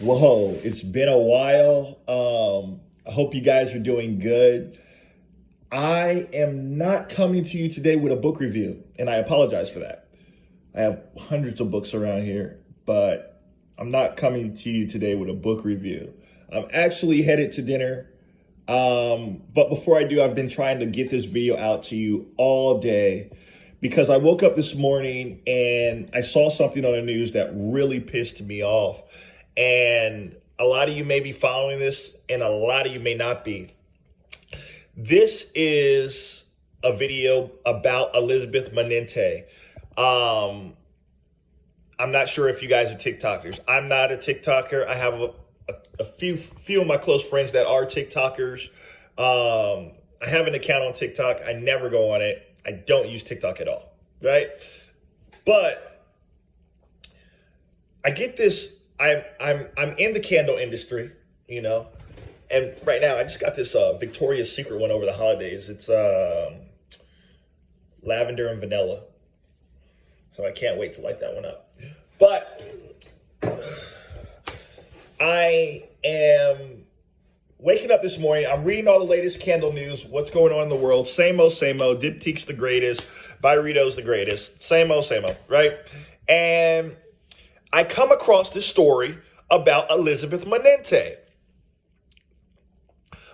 Whoa, it's been a while. I hope you guys are doing good. I am not coming to you today with a book review, and I apologize for that. I have hundreds of books around here, but I'm not coming to you today with a book review. I'm actually headed to dinner. But before I do, I've been trying to get this video out to you all day because I woke up this morning and I saw something on the news that really pissed me off. And a lot of you may be following this and a lot of you may not be. This is a video about Elisabeth Manente. I'm not sure if you guys are TikTokers. I'm not a TikToker. I have a few of my close friends that are TikTokers. I have an account on TikTok. I never go on it. I don't use TikTok at all, right? But I get this. I'm in the candle industry, you know, and right now I just got this Victoria's Secret one over the holidays. It's lavender and vanilla, so I can't wait to light that one up. But I am waking up this morning. I'm reading all the latest candle news, what's going on in the world. Same old, same old. Diptyque's the greatest. Byredo's the greatest. Same old, right? And I come across this story about Elisabeth Manente.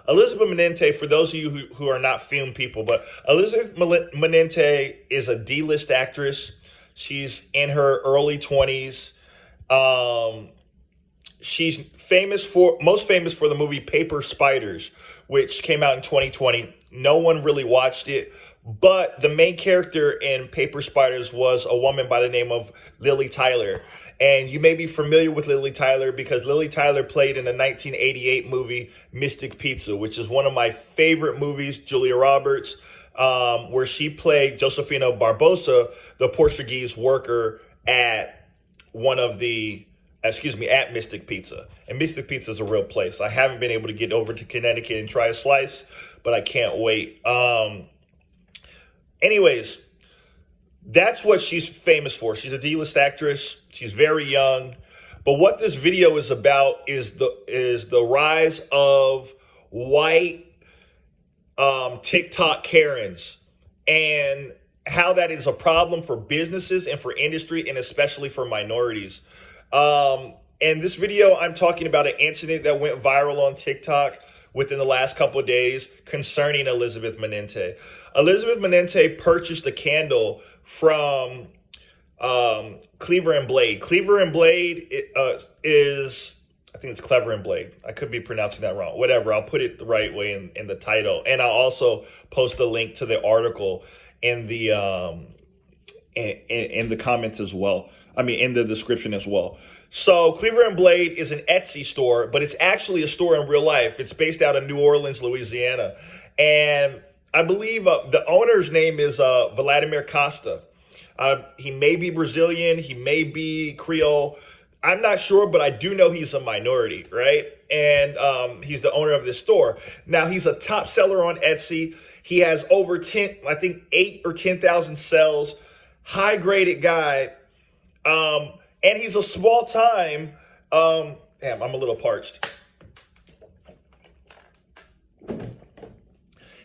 Elisabeth Manente, for those of you who are not film people, but Elisabeth Manente is a D-list actress. She's in her early 20s. She's most famous for the movie Paper Spiders, which came out in 2020. No one really watched it, but the main character in Paper Spiders was a woman by the name of Lily Tyler. And you may be familiar with Lily Tyler because Lily Tyler played in the 1988 movie Mystic Pizza, which is one of my favorite movies, Julia Roberts, where she played Josefina Barbosa, the Portuguese worker at at Mystic Pizza. And Mystic Pizza is a real place. I haven't been able to get over to Connecticut and try a slice, but I can't wait. Anyways, that's what she's famous for. She's a D-list actress. She's very young. But what this video is about is the rise of white TikTok Karens and how that is a problem for businesses and for industry and especially for minorities. And this video, I'm talking about an incident that went viral on TikTok within the last couple of days concerning Elisabeth Manente. Elisabeth Manente purchased a candle from Cleaver and Blade. Cleaver and Blade I think it's Clever and Blade. I could be pronouncing that wrong. Whatever, I'll put it the right way in the title. And I'll also post a link to the article in the in the comments as well. I mean, in the description as well. So Cleaver and Blade is an Etsy store, but it's actually a store in real life. It's based out of New Orleans, Louisiana. And I believe the owner's name is Vladimir Costa. He may be Brazilian. He may be Creole. I'm not sure, but I do know he's a minority, right? And he's the owner of this store. Now, he's a top seller on Etsy. He has over 8 or 10,000 sales. High-graded guy. And he's a small-time, damn, I'm a little parched.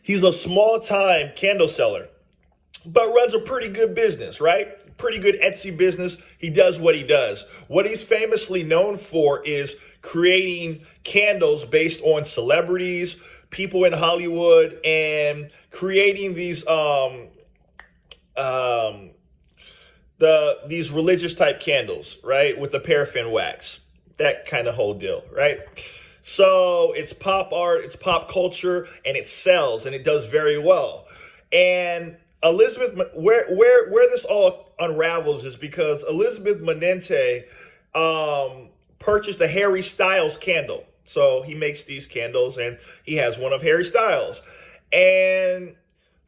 He's a small-time candle seller, but runs a pretty good business, right? Pretty good Etsy business. He does what he does. What he's famously known for is creating candles based on celebrities, people in Hollywood, and creating these these religious type candles, right? With the paraffin wax, that kind of whole deal, right? So it's pop art, it's pop culture, and it sells, and it does very well. And Elisabeth, where this all unravels is because Elisabeth Manente purchased a Harry Styles candle. So he makes these candles, and he has one of Harry Styles. And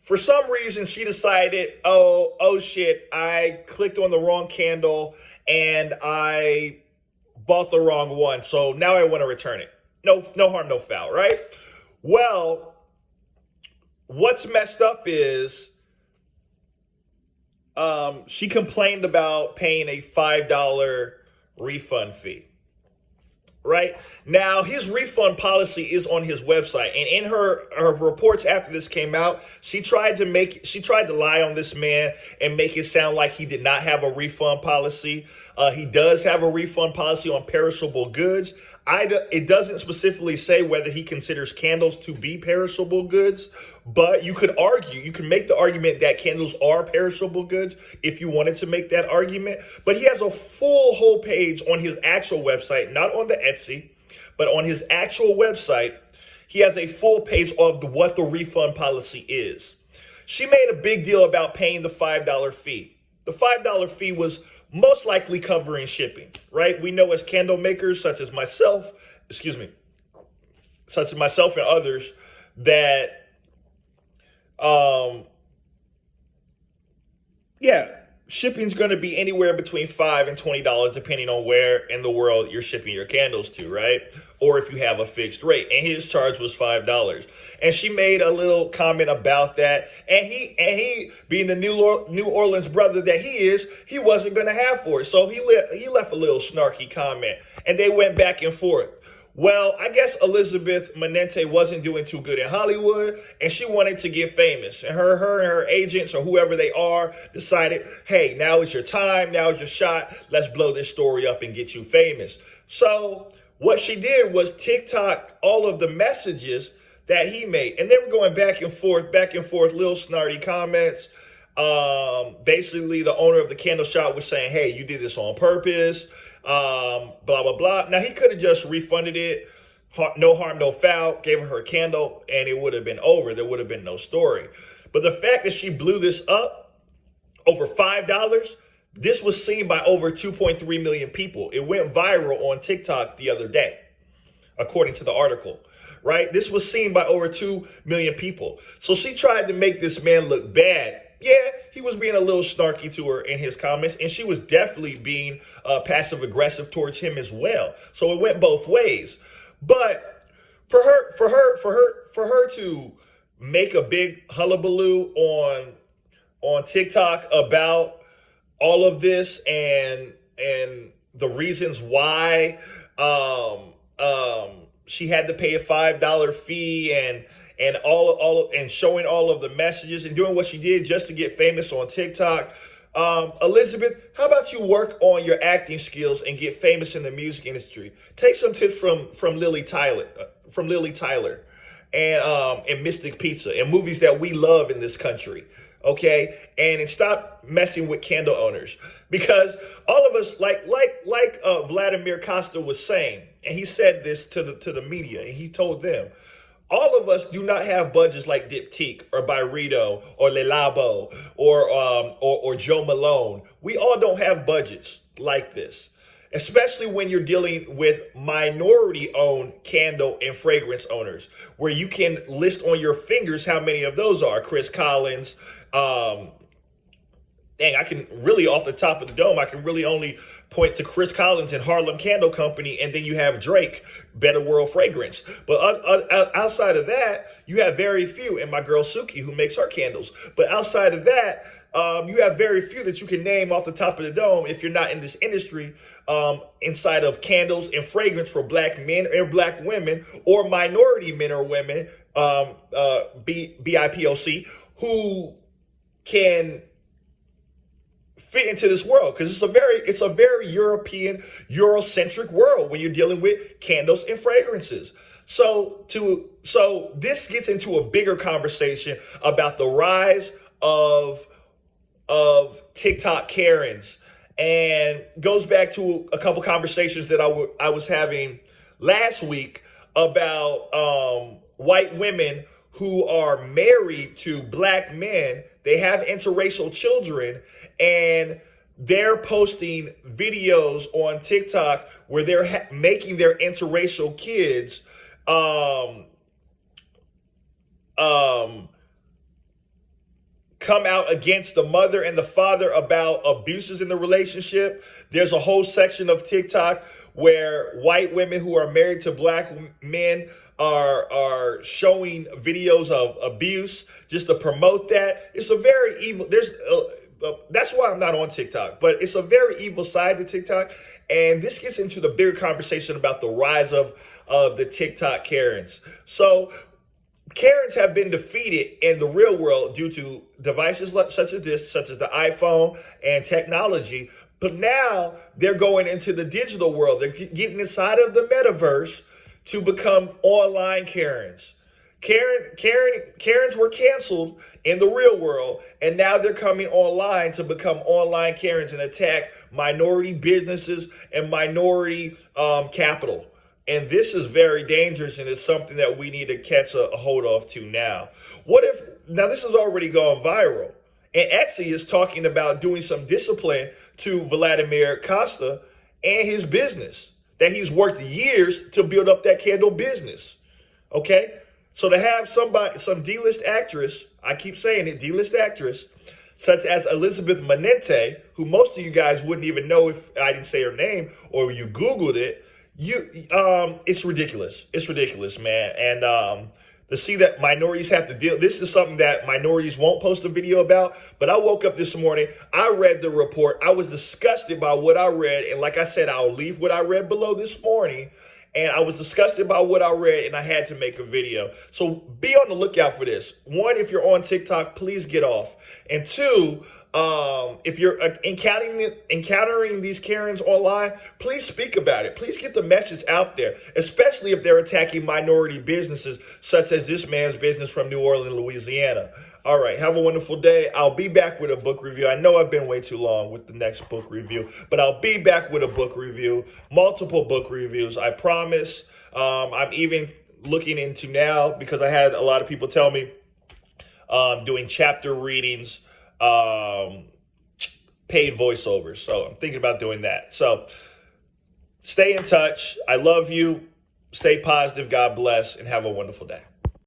for some reason, she decided, oh shit, I clicked on the wrong candle, and I bought the wrong one. So now I want to return it. No harm, no foul, right? Well, what's messed up is she complained about paying a $5 refund fee. right? Now, his refund policy is on his website. And in her reports after this came out, she tried to lie on this man and make it sound like he did not have a refund policy. He does have a refund policy on perishable goods. It doesn't specifically say whether he considers candles to be perishable goods, but you can make the argument that candles are perishable goods if you wanted to make that argument. But he has a full whole page on his actual website, not on the Etsy, but on his actual website. He has a full page of what the refund policy is. She made a big deal about paying the $5 fee. The $5 fee was most likely covering shipping, right? We know as candle makers, such as myself and others, that, shipping's going to be anywhere between $5 and $20, depending on where in the world you're shipping your candles to, right? Or if you have a fixed rate. And his charge was $5. And she made a little comment about that. And he being the New Orleans brother that he is, he wasn't going to have for it. So he left a little snarky comment. And they went back and forth. Well, I guess Elisabeth Manente wasn't doing too good in Hollywood, and she wanted to get famous. And her and her agents, or whoever they are, decided, hey, now is your time, now is your shot. Let's blow this story up and get you famous. So what she did was TikTok all of the messages that he made. And they were going back and forth, little snarty comments. Basically, the owner of the candle shop was saying, hey, you did this on purpose. Blah, blah, blah. Now, he could have just refunded it. No harm, no foul. Gave her candle, and it would have been over. There would have been no story. But the fact that she blew this up over $5, this was seen by over 2.3 million people. It went viral on TikTok the other day, according to the article, right? This was seen by over 2 million people. So she tried to make this man look bad. Yeah, he was being a little snarky to her in his comments, and she was definitely being passive aggressive towards him as well. So it went both ways. But for her to make a big hullabaloo on TikTok about all of this and the reasons why she had to pay a $5 fee and all and showing all of the messages and doing what she did just to get famous on TikTok. Elisabeth, how about you work on your acting skills and get famous in the music industry? Take some tips from Lily Tyler, and Mystic Pizza and movies that we love in this country. Okay, and stop messing with candle owners, because all of us, like Vladimir Costa was saying, and he said this to the media, and he told them, all of us do not have budgets like Tik-Tok or Byredo or Le Labo or Joe Malone. We all don't have budgets like this, especially when you're dealing with minority-owned candle and fragrance owners, where you can list on your fingers how many of those are. Chris Collins, I can really, off the top of the dome, I can really only point to Chris Collins and Harlem Candle Company, and then you have Drake, Better World Fragrance. But outside of that, you have very few, and my girl Suki, who makes her candles. But outside of that, you have very few that you can name off the top of the dome if you're not in this industry, inside of candles and fragrance for black men and black women, or minority men or women, BIPOC, who can fit into this world, because it's a very European, Eurocentric world when you're dealing with candles and fragrances. So this gets into a bigger conversation about the rise of TikTok Karens, and goes back to a couple conversations that I was having last week about white women who are married to black men. They have interracial children, and they're posting videos on TikTok where they're making their interracial kids come out against the mother and the father about abuses in the relationship. There's a whole section of TikTok where white women who are married to black men are showing videos of abuse just to promote that. It's a very evil, that's why I'm not on TikTok, but it's a very evil side to TikTok. And this gets into the bigger conversation about the rise of the TikTok Karens. So Karens have been defeated in the real world due to devices such as this, such as the iPhone and technology. But now they're going into the digital world. They're getting inside of the metaverse to become online Karens. Karens were canceled in the real world, and now they're coming online to become online Karens and attack minority businesses and minority capital. And this is very dangerous, and it's something that we need to catch a hold of to now. Now this has already gone viral, and Etsy is talking about doing some discipline to Vladimir Costa and his business that he's worked years to build up that candle business. Okay? So to have some D-list actress, I keep saying it, D-list actress, such as Elisabeth Manente, who most of you guys wouldn't even know if I didn't say her name or you Googled it, it's ridiculous. It's ridiculous, man. And to see that minorities have to deal, this is something that minorities won't post a video about. But I woke up this morning, I read the report, I was disgusted by what I read. And like I said, I'll leave what I read below this morning. And I was disgusted by what I read, and I had to make a video. So be on the lookout for this. One, if you're on TikTok, please get off. And two, if you're encountering these Karens online, please speak about it. Please get the message out there, especially if they're attacking minority businesses, such as this man's business from New Orleans, Louisiana. All right, have a wonderful day. I'll be back with a book review. I know I've been way too long with the next book review, but I'll be back with a book review, multiple book reviews, I promise. I'm even looking into now, because I had a lot of people tell me, doing chapter readings, paid voiceovers. So I'm thinking about doing that. So stay in touch. I love you. Stay positive. God bless, and have a wonderful day.